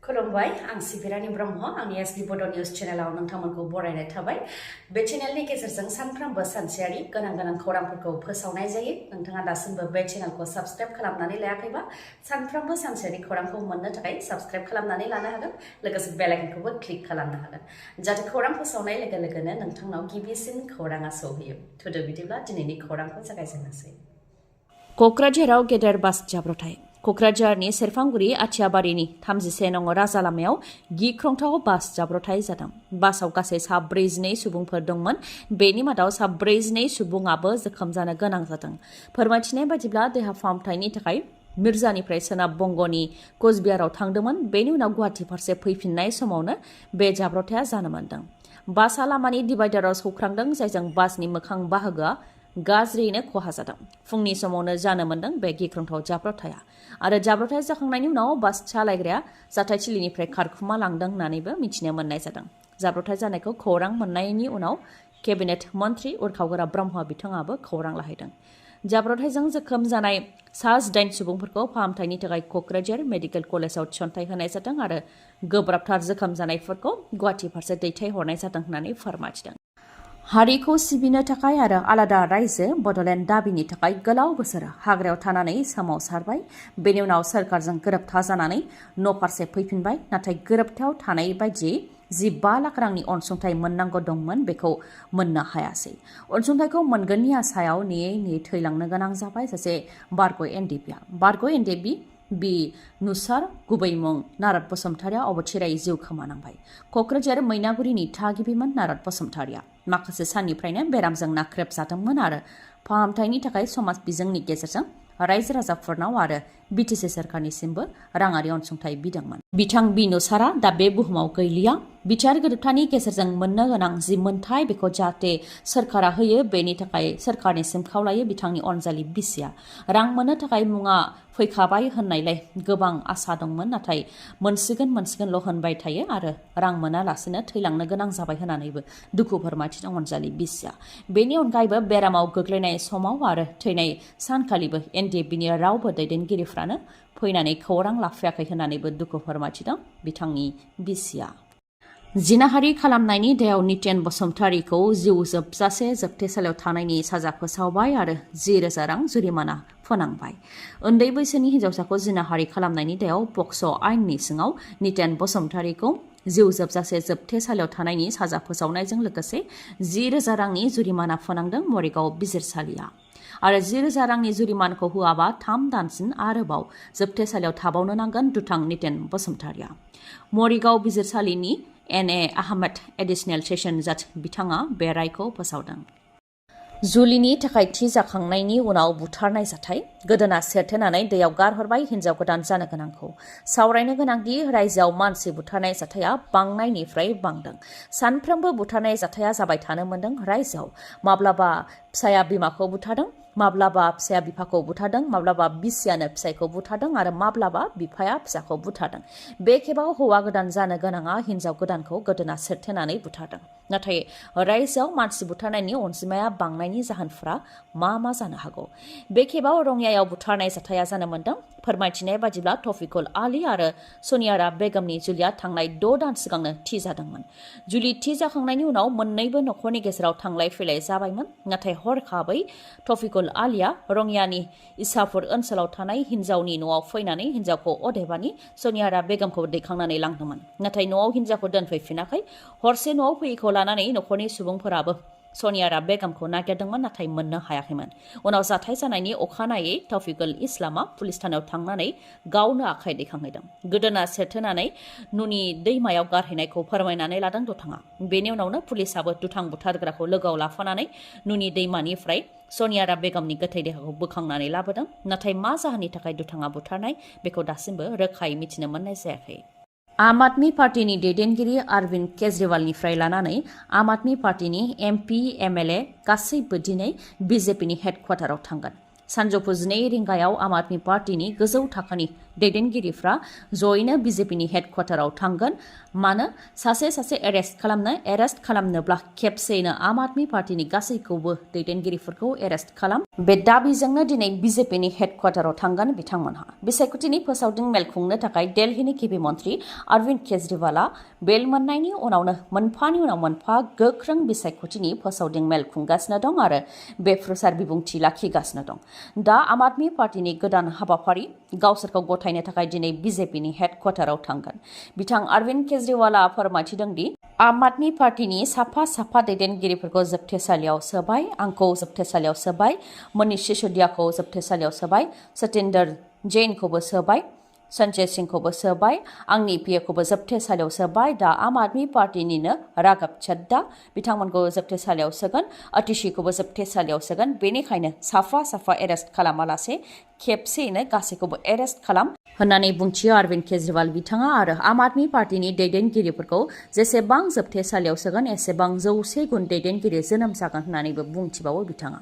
खुलुमबाय आं सिबि रानि ब्रह्म आंनि एसबि बड' निउज चेनेलाव नोंथांमोनखौ बरायनाय थाबाय बे चेनेलनि गेजेरजों सानफ्रोमबो सानसेयारि गोनां खौरांफोरखौ फोसावनाय जायो नोंथाङा दासिमबो बे चेनेलखौ साबस्क्राइब खालामनानै लायाखैबा सानफ्रोमबो सानसेयारि खौरांखौ मोननो थाखाय साबस्क्राइब खालामनानै लानो हागोन लोगोसे बेल आइकनखौबो क्लिक खालामनो हागोन जाहाथे खौरां फोसावनाय लोगो लोगोनो नोंथांनाव गिबिसिन खौराङा सौहैयो थुदो बिदिब्ला दिनैनि खौरांखौ जागायजेननोसै क'क्राझाराव गेदेर बास जाब्रबथाय क'क्राझारनि सेरफांगुरि आथियाबारिनि 31 नं राजा लामायाव गिख्रंथाव बास जाब्रबथाय जादों बासाव गासै 42 सुबुंफोर दंमोन बेनि मादाव 42 सुबुङाबो जोखोम जानो गोनां जादों फोरमायथिनाय बायदिब्ला देहा फाहामथायनि थाखाय मिर्जानिफ्राय सोनाब बंगनि कचबिहाराव थांदोंमोन बेनि उनाव गुवाहाटी फारसे फैफिननाय समावनो बे जाब्रबथाया जानो मोनदों बासआ लामानि डिभाइडाराव सौख्रांदों जायजों बासनि मोखां बाहागोआ गाज्रियैनो खहा जादों फुंनि समावनो जानो मोनदों बे गिख्रंथाव जाब्रबथाया आरो जाब्रबथाय जाखांनायनि उनाव बास सालायग्राया जाथायथिलिनिफ्राय खारखुमा लांदों होननानैबो मिथिनो मोननाय जादों जाब्रबथाय जानायखौ खौरां मोननायनि उनाव केबिनेट मन्त्रि उरखावगोरा ब्रह्म बिथाङाबो खौरां लाहैदों जाब्रबथायजों जोखोम जानाय 8 सुबुंफोरखौ फाहामथायनि थाखाय क'क्राझार मेडिकेल कलेजाव थिसनथाय होनाय जादों आरो गोब्राबथार जोखोम जानायफोरखौ गुवाहाटी फारसे दैथायहरनाय जादों होननानै फोरमायथिदों हारिखौ सिबिनो थाखाय आरो आलादा रायजो बड'लेण्ड दाबिनि थाखाय गोलाव बोसोर हाग्रायाव थानानै सोमावसारबाय बेनि उनाव सोरखारजों गोरोबथा जानानै न'फारसे फैफिनबाय नाथाय गोरोबथायाव थानाय बायदियै 5 लाख रांनि अनसुंथाइ मोननांगौ दंमोन बेखौ मोननो हायासै अनसुंथाइखौ मोनगोननि आसायाव नेयै थैलांनो गोनां जाबाय सासे बारग' एनडिएबि बि नुसार गुबै मुं नारद बसुमतारिया अबथिरायै जिउ खोमानांबाय क'क्राझार मैनागुरिनि थागिबिमोन नारद बसुमतारिया माखासे साननिफ्रायनो बेरामजों नाख्रेबजादोंमोन आरो फाहामथायनि थाखाय समाज बिजोंनि गेजेरजों रायजो राजाफोरनाव आरो बिटिसि सोरखारनिसिमबो राङारि अनसुंथाइ बिदोंमोन बिथां बि नुसारा दा बे बुहुमाव गैलिया बिटिआर गोरोबथानि गेजेरजों मोननो गोनां जि मोनथाय बेखौ जाहाथे सोरखारा होयो बेनि थाखाय सोरखारनिसिम खावलायो बिथांनि अनजालि बिसिया रां मोननो थाखाय मुङा फैखाबाय होननायलाय गोबां आसा दंमोन नाथाय मोनसिगोनल' होनबाय थायो आरो रां मोनालासिनो थैलांनो गोनां जाबाय होननानैबो दुखु फोरमायथिदों अनजालि बिसिया बेनि अनगायैबो बेरामाव गोग्लैनाय समाव आरो थैनाय सानखालिबो एनडिएफबिनि रावबो दैदेनगिरिफ्रानो फैनानै खौरां लाफैयाखै होननानैबो दुखु फोरमायथिदों बिथांनि बिसिया जिनाहारि खालामनायनि दायाव नितेन बसुमतारिखौ जिउ जोबजासे जोबथेसालियाव थानायनि साजा फोसावबाय आरो 10,000 रां जुरिमाना फोनांबाय उन्दै बैसोनि हिन्जावसाखौ जिनाहारि खालामनायनि दायाव पक्स' आयेननि सिङाव नितेन बसुमतारिखौ जिउ जोबजासे जोबथेसालियाव थानायनि साजा फोसावनायजों लोगोसे 10,000 रांनि जुरिमाना फोनांदों मरिगाव बिजिरसालिया आरो 10,000 रांनि जुरिमानाखौ होआबा 3 दानसिम आरोबाव जोबथेसालियाव थाबावनो नांगोन दुथां नितेन बसुमतारिया मरिगाव बिजिरसालिनि एन.ए. आहमेद एडिशनेल सेसन जाज बिथाङा बे रायखौ फोसावदों जुलिनि थाखाय थि जाखांनायनि उनाव बुथारनाय जाथाय गोदोना सेरथेनानै दैयाव गारहरबाय हिन्जाव गोदान जानो गोनांखौ सावरायनो गोनांदि रायजोआव मानसि बुथारनाय जाथाया बांनायनिफ्राय बांदों सानफ्रोमबो बुथारनाय जाथाया जाबाय थानो मोनदों रायजोआव माब्लाबा फिसाया बिमाखौ बुथारदों माब्लाबा फिसाया बिफाखौ बुथारदों माब्लाबा बिसियानो फिसायखौ बुथारदों आरो माब्लाबा बिफाया फिसाखौ बुथारदों बे खेबाव हौवा गोदान जानो गोनाङा हिन्जाव गोदानखौ गोदोना सेरथेनानै बुथारदों नाथाय रायजोआव मानसि बुथारनायनि अनजिमाया बांनायनि जाहोनफोरा मा जानो हागौ बे खेबाव रङियायाव बुथारनाय जाथाया जानो मोनदों फोरमायथिनाय बादिब्ला तौफिकुल आली आरो सनियारा बेगमनि जुलिया थांनाय 6 दान सिगांनो थि जादोंमोन जुलि थि जाखांनायनि उनाव मोन्नैबो नखरनि गेजेराव थांलाय फैलाय जाबायमोन नाथाय हरखाबै तौफिकुल आलिया रङियानि इसापुर ओनसोलाव थानाय हिन्जावनि न'आव फैनानै हिन्जावखौ अदेबानि सनियारा बेगमखौ दैखांनानै लांदोंमोन नाथाय न'आव हिन्जावखौ दोनफैफिनाखै हरसे न'आव फैयैखौ लानानै नखरनि सुबुंफोराबो सनियारा बेगमखौ नागिरदोंमोन नाथाय मोननो हायाखैमोन उनाव जाथाय जानायनि अखानायै तौफिकुल इस्लामा पुलिस थानायाव थांनानै गावनो आखाइ दैखांहैदों गोदोना सेरथेनानै नुनि दैमायाव गारहैनायखौ फोरमायनानै लादों दुथाङा बेनि उनावनो पुलिसाबो दुथां बुथारग्राखौ लोगोआव लाफानानै नुनि दैमानिफ्राय सनियारा बेगमनि गोथै देहाखौ बोखांनानै लाबोदों नाथाय मा जाहोननि थाखाय दुथाङा बुथारनाय बेखौ दासिमबो रोखायै मिथिनो मोननाय जायाखै आम आदमी पार्टीनि दैदेनगिरि अरविंद केजरीवालनिफ्राय लानानै आम आदमी पार्टीनि एमपि एमएलए गासैबो दिनै बिजेपिनि हेडक्वार्टाराव थांगोन सानजौफु 2 रिंगायाव आम आदमी पार्टीनि गोजौ थाखोनि दैदेनगिरिफ्रा जयैनो बिजेपिनि हेडक्वार्टाराव थांगोन। मानो सासे एरेस्ट खालामनोब्ला खेबसेयैनो आम आदमी पार्टीनि गासैखौबो दैदेनगिरिफोरखौ एरेस्ट खालाम। बे दाबिजोंनो दिनै बिजेपिनि हेडक्वार्टाराव थांगोन बिथांमोनहा। बिसायख'थिनि फोसावदिं मेल खुंनो थाखाय दिल्लीनि गिबि मन्थ्रि अरविन्द केजरीवालआ बेल मोननायनि उनावनो मोनफानि उनाव मोनफा गोख्रों बिसायख'थिनि फोसावदिं मेल खुंगासिनो दं आरो बेफ्रुसार बिबुंथि लाखिगासिनो दं। दा आम आदमी पार्टीनि गोदान हाबाफारि गावसोरखौ गथायनो थाखाय दिनै बिजेपिनि हेडक्वार्टाराव थांगोन। बिथां अरविन्द केजरीवालआ फोरमायथिदों दि आम आदमी पार्टीनि साफा दैदेनगिरिफोरखौ जोबथेसालियाव सोबाय, आंखौ जोबथेसालियाव सोबाय, मनीष सिसोदियाखौ जोबथेसालियाव सोबाय, सत्येंद्र जैनखौबो सोबाय, संजय सिंहखौबो सोबाय, आंनि पिएखौबो जोबथेसालियाव सोबाय। दा आम आदमी पार्टीनिनो राघब चड्ढा बिथांमोनखौ जोबथेसालियाव सोगोन, अतिशीखौबो जोबथेसालियाव सोगोन। बेनिखायनो साफा एरेस्ट खालामालासे खेबसेयैनो गासैखौबो एरेस्ट खालाम होननानै बुंथियो अरविन्द केजरीवाल बिथाङा आरो आम आदमी पार्टीनि दैदेनगिरिफोरखौ जेसेबां जोबथेसालियाव सोगोन एसेबां 100 गुन दैदेनगिरि जोनोम जागोन होननानैबो बुंथिबावो बिथाङा।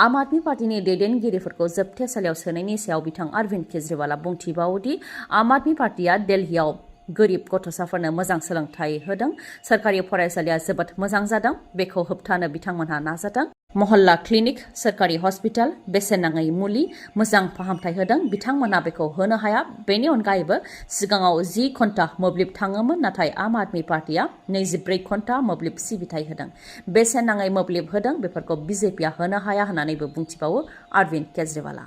आम आदमी पार्टीनि दैदेनगिरिफोरखौ जोबथेसालियाव सोनायनि सायाव बिथां अरविन्द केजरीवालआ बुंथिबावोदि आम आदमी पार्टीया दिल्लीयाव गोरिब गथ'साफोरनो मोजां सोलोंथाइ होदों, सोरखारि फरायसालिया जोबोद मोजां जादों, बेखौ होबथानो बिथांमोनहा नाजादों। महल्ला क्लिनिक, सोरखारि हस्पिटाल, बेसेन नाङै मुलि, मोजां फाहामथाय होदों, बिथांमोनहा बेखौ होनो हाया। बेनि अनगायैबो सिगाङाव 10 घन्टा मोब्लिब थाङोमोन, नाथाय आम आदमी पार्टीया 24 घन्टा मोब्लिब सिबिथाय होदों, बेसेन नाङै मोब्लिब होदों, बेफोरखौ बिजेपिया होनो हाया होननानैबो बुंथिबावो अरविन्द केजरीवालआ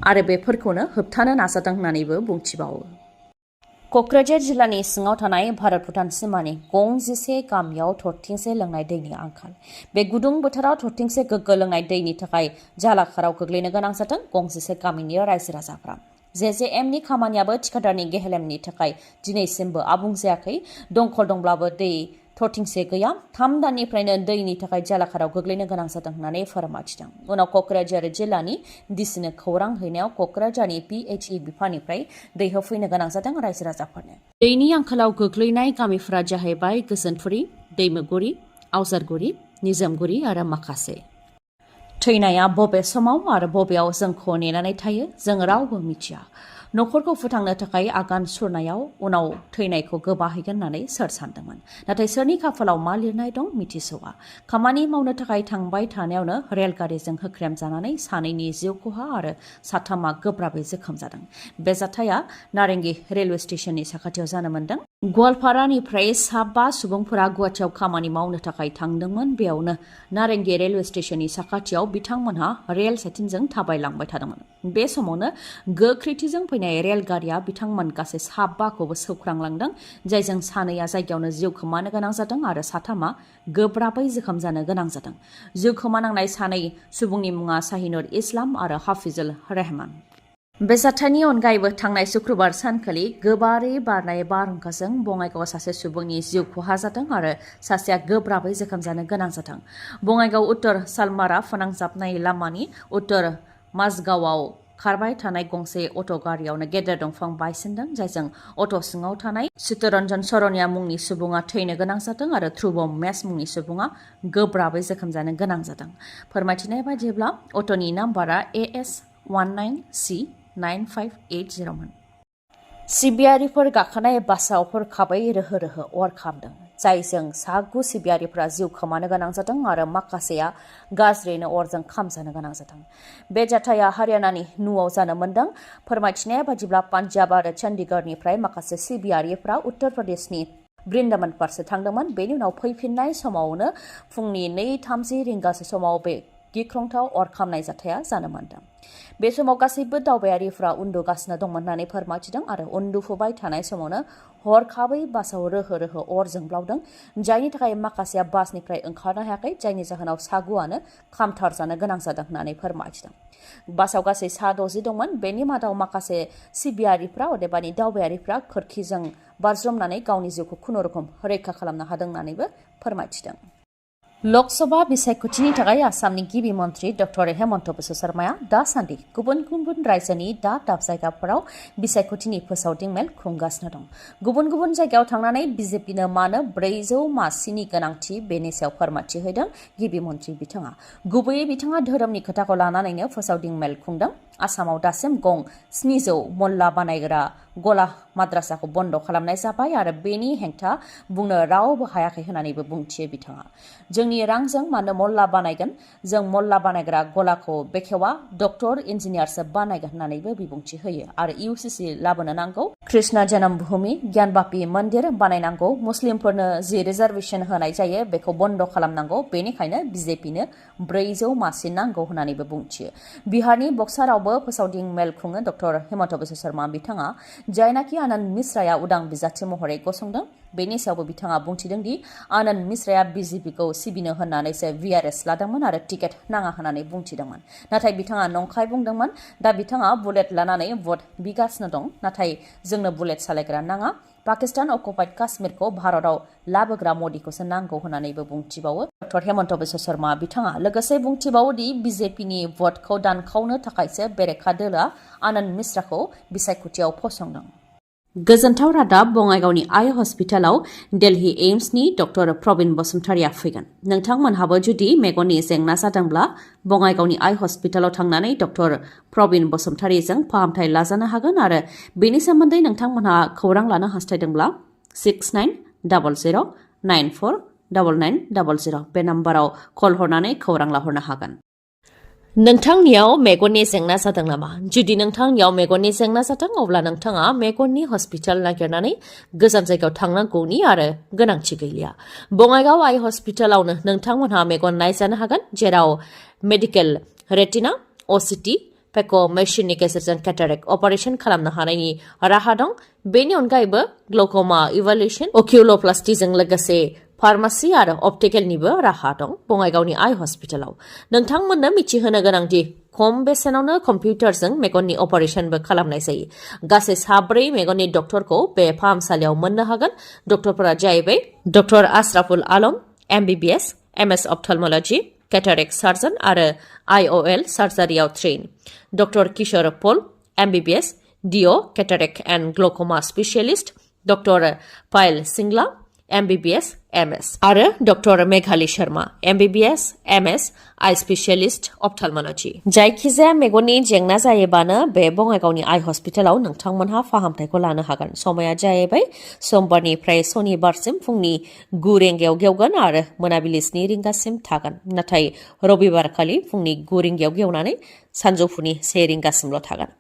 आरो बेफोरखौनो होबथानो नाजादों होननानैबो बुंथिबावो। क'क्राझार जिल्लानि सिङाव थानाय भारत भुटान सिमानि गंजिसे गामियाव थरथिंसे लोंनाय दैनि आंखाल। बे गुदुं बोथोराव थरथिंसे गोग्गो लोंनाय दैनि थाखाय जालाखाराव गोग्लैनो गोनां जादों गंजिसे गामिनि रायजो राजाफ्रा। जेजेएमनि खामानियाबो थिखादारनि गेहेलेमनि थाखाय दिनैसिमबो आबुं जायाखै। दंखल दंब्लाबो दै थरथिंसे गैया। 3 दाननिफ्रायनो दैनि थाखाय जालाखाराव गोग्लैनो गोनां जादों होननानै फोरमायथिदों। उनाव क'क्राझार जिल्लानि डिसिनो खौरां हैनायाव क'क्राझारनि पिएचइ बिफाननिफ्राय दै होफैनो गोनां जादों रायजो राजाफोरनो। दैनि आंखालाव गोग्लैनाय गामिफोरा जाहैबाय गोजोनफुरि, दैमुगुरि, आवजारगुरि, निजोमगुरि आरो माखासे। थैनाया बबे समाव आरो बबेयाव जोंखौ नेनानै थायो जों रावबो मिथिया। न'खरखौ फोथांनो थाखाय आगान सुरनायाव उनाव थैनायखौ गोबाहैगोन होननानै सोर सानदोंमोन। नाथाय सोरनि खाफालाव मा लिरनाय दं मिथिस'आ। खामानि मावनो थाखाय थांबाय थानायावनो रेलगारिजों होख्रेमजानानै सानैनि जिउ खहा आरो साथामा गोब्राबै जोखोम जादों। बे जाथाया नारेंगी रेलवे स्टेशननि साखाथियाव जानो मोन्दों। गवालपारानिफ्राय 5 सुबुंफोरा गुवाहाटियाव खामानि मावनो थाखाय थांदोंमोन। बेयावनो नारेंगी रेलवे स्टेशननि साखाथियाव बिथांमोनहा रेल साइथिंजों थाबायलांबाय थादोंमोन। बे समावनो गोख्रैथिजों फैनाय रेलगारिया बिथांमोन गासै 5खौबो सौख्रांलांदों, जायजों सानैया जायगायावनो जिउ खोमानो गोनां जादों आरो साथामा गोब्राबै जोखोम जानो गोनां जादों। जिउ खोमानांनाय सानै सुबुंनि मुङा शाहिनुर इस्लाम आरो हाफिजुल रहमान। बे जाथायनि अनगायैबो थांनाय शुक्रबार सानखालि गोबारै बारनाय बारहुंखाजों बङाइगावआव सासे सुबुंनि जिउ खहा जादों आरो सासेया गोब्राबै जोखोम जानो गोनां जादों। बङाइगाव उत्तर सालमारा फोनांजाबनाय लामानि उत्तर माजगावआव खारबाय थानाय गंसे अट' गारियावनो गेदेर दंफां बायसिनदों, जायजों अट' सिङाव थानाय चित्तरन्जन सरनिया मुंनि सुबुङा थैनो गोनां जादों आरो ध्रुव मेस मुंनि सुबुङा गोब्राबै जोखोम जानो गोनां जादों। फोरमायथिनाय बायदिब्ला अट'नि नाम्बारा AS19C9580 मोन। सिबियारिफोर गाखोनाय बासआव हरखाबै रोहो अर खामदों, जायजों 9 सिबियारिफोरा जिउ खोमानो गोनां जादों आरो माखासेया गाज्रियैनो अरजों खामजानो गोनां जादों। बे जाथाया हारियानानि नुआव जानो मोन्दों। फोरमायथिनाय बायदिब्ला पान्जाब आरो चन्डीगढ़निफ्राय माखासे सिबियारिफोरा उत्तर प्रदेशनि बृन्दाबन फारसे थांदोंमोन। बेनि उनाव फैफिननाय समावनो फुंनि 2:30 रिंगासो समाव बे गिख्रंथाव अर खामनाय जाथाया जानो मोन्दों। बे समाव गासैबो दावबायारिफ्रा उन्दुगासिनो दंमोन होननानै फोरमायथिदों आरो उन्दुफुबाय थानाय समावनो हरखाबै बासाव रोहो अर जोंब्लावदों, जायनि थाखाय माखासेया बासनिफ्राय ओंखारनो हायाखै, जायनि जाहोनाव 9 खामथारजानो गोनां जादों होननानै फोरमायथिदों। बासाव गासै 60 दंमोन। बेनि मादाव माखासे सिबियारिफ्रा अदेबानि दावबायारिफ्रा खोरखिजों बारज्रुमनानै गावनि जिउखौ खुनुरुखुम रैखा खालामनो हादों होननानैबो फोरमायथिदों। लक सभा बिसायख'थिनि थाखाय आसामनि गिबि मन्थ्रि डक्टर हेमन्त बिश्व शर्माया दासान्दि गुबुन गुबुन रायजोनि दाब दाब जायगाफोराव बिसायख'थिनि फोसावदिं मेल खुंगासिनो दं। गुबुन गुबुन जायगायाव थांनानै बिजेपिनो मानो 400 मासिनि गोनांथि बेनि सायाव फोरमायथि होदों गिबि मन्थ्रि बिथाङा। गुबैयै बिथाङा धोरोमनि खोथाखौ लानानैनो फोसावदिं मेल खुंदों। आसामाव दासिम गं 700 मल्ला बानायग्रा गला माद्रासाखौ बन्द खालामनाय जाबाय आरो बेनि हेंथा बुंनो रावबो हायाखै होननानैबो बुंथियो बिथाङा। जोंनि रांजों मानो मल्ला बानायगोन, जों मल्ला बानायग्रा गलाखौ बेखेवा डक्टर इन्जिनियारसो बानायगोन होननानैबो बिबुंथि होयो आरो UCC लाबोनो नांगौ, कृष्ण जन्मभूमि ज्ञानबापी मन्दिर बानायनांगौ, मुस्लिमफोरनो जि रिजार्भेसन होनाय जायो बेखौ बन्द खालामनांगौ, बेनिखायनो बिजेपिनो 400 मासि नांगौ होननानैबो बुंथियो। बिहारनि बक्सारावबो फोसावदिं मेल खुङो डक्टर हेमन्त बिश्व शर्मा बिथाङा। जायनाखि आनन्द मिश्राया उदां बिजाथि महरै गसंदों बेनि सायावबो बिथाङा बुंथिदों दि आनन्द मिश्राया बिजेपिखौ सिबिनो होननानैसो VRS लादोंमोन आरो टिकेट नाङा होननानै बुंथिदोंमोन। नाथाय बिथाङा नंखाय बुंदोंमोन। दा बिथाङा बुलेट लानानै भट बिगासिनो दं, नाथाय जोंनो बुलेट सालायग्रा नाङा। पाकिस्तान अकुपाइड काश्मीरखौ भारताव लाबोग्रा मदिखौसो नांगौ होननानैबो बुंथिबावो डक्टर हेमन्त बिश्व शर्मा बिथाङा। लोगोसे बुंथिबावो दि बिजेपिनि भटखौ दानखावनो थाखायसो बेरेखा दोलोआ आनन्द मिश्राखौ बिसायख'थियाव फसंदों। गोजोनथाव रादाब, बङाइगावनि आइ हस्पिटालाव दिल्ली एम्सनि डक्टर प्रबिन बसुमतारिया फैगोन। नोंथांमोनहाबो जुदि मेगननि जेंना जादोंब्ला बङाइगावनि आइ हस्पिटालाव थांनानै डक्टर प्रबिन बसुमतारिजों फाहामथाय लाजानो हागोन आरो बेनि सोमोन्दै नोंथांमोनहा खौरां लानो हास्थायदोंब्ला 6900949900 बे नाम्बाराव कल हरनानै खौरां लाहरनो हागोन। नोंथांनियाव मेगननि जेंना जादों नामा? जुदि नोंथांनियाव मेगननि जेंना जादों अब्ला नोंथाङा मेगननि हस्पिटाल नागिरनानै गोजान जायगायाव थांनांगौनि आरो गोनांथि गैलिया। बङाइगाव आइ हस्पिटालावनो नोंथांमोनहा मेगन नायजानो हागोन, जेराव मेडिकेल, रेटिना, OCT, पेक' मेसिननि गेजेरजों केटारेक्ट अपारेशन खालामनो हानायनि राहा दं। बेनि अनगायैबो ग्ल'क'मा इभालुएसन, अकिउल'प्लास्टिजों लोगोसे फार्मासि आरो अप्टिकेलनिबो राहा दं बङाइगावनि आइ हस्पिटालाव। नोंथांमोननो मिथिहोनो गोनांदि खम बेसेनावनो कम्पिउटारजों मेगननि अपारेशनबो खालामनाय जायो। गासै 4 मेगननि डक्टरखौ बे फाहामसालियाव मोननो हागोन। डक्टरफोरा जाहैबाय doctor Ashraful Alam MBBS, MS ophthalmology, cataract surgeon आरो IOL सार्जारियाव trained, doctor Kishore Pal MBBS, DO cataract and glaucoma specialist, doctor Payal Singla MBBS MS आरो doctor Meghali Sharma MBBS MS eye specialist ophthalmology. जायखिजाया मेगननि जेंना जायोबानो बे बङाइगावनि आइ हस्पिटालाव नोंथांमोनहा फाहामथायखौ लानो हागोन। समाया जाहैबाय समबारनिफ्राय सनिबारसिम फुंनि 9 रिंगायाव गेवगोन आरो मोनाबिलि 7 रिंगासिम थागोन। नाथाय रबिबारखालि फुंनि 9 रिंगायाव गेवनानै सानजौफुनि 1 रिंगासिमल' थागोन।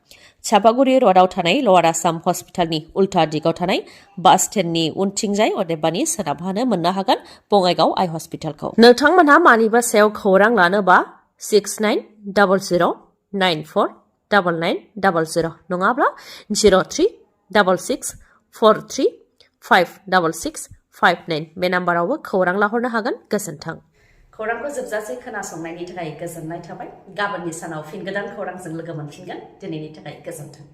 चापागुरि र'डआव थानाय लवार आसाम हस्पिटालनि उल्था दिगाव थानाय बास स्टेन्डनि उनथिंजाय अदेबानि सोनाबहानो मोननो हागोन बङाइगाव आइ हस्पिटालखौ। नोंथांमोनहा मानिबा सायाव खौरां लानोबा 6900949900 नङाब्ला 0366435659 बे नाम्बारावबो खौरां लाहरनो हागोन। गोजोन्थों। खौरांखौ जोबजासे खोनासंनायनि थाखाय गोजोननाय थाबाय। गाबोननि सानाव फिन गोदान खौरांजों लोगो मोनफिनगोन। दिनैनि थाखाय गोजोन्थों।